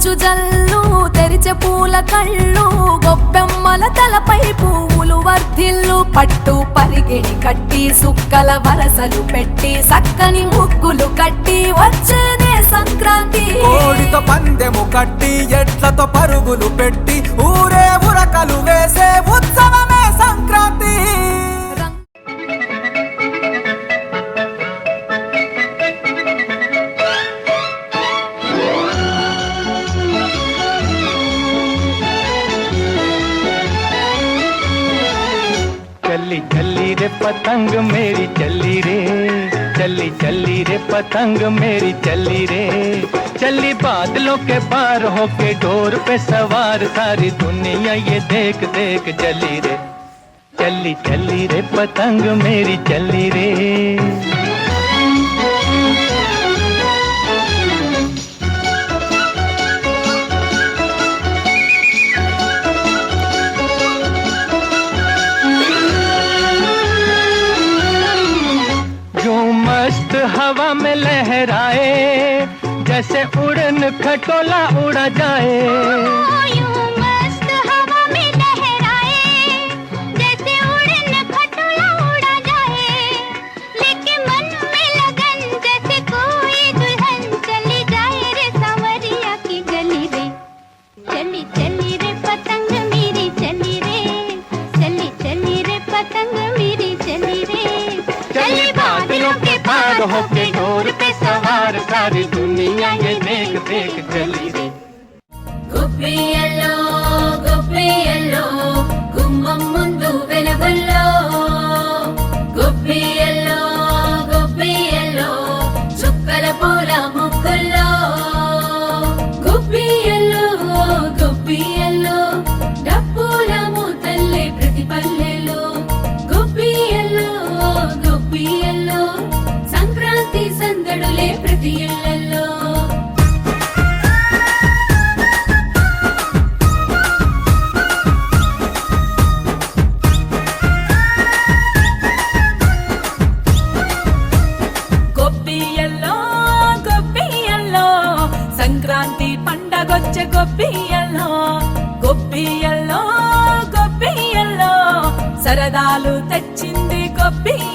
మంచు జల్లు తెరిచే పూల కళ్ళు గొప్పెమ్మల తలపై పువ్వులు వర్ధిల్లు పట్టు పరిగిణి కట్టి సుక్కల వరసలు పెట్టి సక్కని ముగ్గులు కట్టి వచ్చేదే సంక్రాంతి కోడితో పందెము కట్టి ఎట్లతో పరుగులు పెట్టి ఊరే ఉరకలు వేసే ఉత్సవమే సంక్రాంతి चली चली रे पतंग मेरी चली रे, चली चली रे पतंग मेरी चली रे, चली बादलों के पार होके डोर पे सवार सारी दुनिया ये देख देख चली रे, चली चली रे पतंग मेरी चली रे। हवा में लहराए जैसे उड़न खटोला उड़ा जाए, यूं मस्त हवा में लहराए जैसे उड़न खटोला उड़ा जाए, लेके मन में लगन जैसे कोई दुल्हन चली जाए रे सांवरिया की गली रे, चली चली रे पतंग मेरी चली रे, चली चली रे पतंग मेरी चली रे, चली बादलों के पार होके डोर पे सवार सारी दुनिया ये देख देख चली रे। గుబ్బియల్లో గుమ్మం ముందు వెలుగుల్లో గుబ్బియల్లో చుక్కల పూల ముక్కుల్లో గుబ్బియల్లో డప్పుల మూతల్లే ప్రతి పల్లెలో గుబ్బియల్లో సంక్రాంతి సందడులే ప్రతి ఇళ్లలో సంక్రాంతి పండగొచ్చే గొబ్బియల్లో సరదాలు తెచ్చింది గొబ్బియల్లో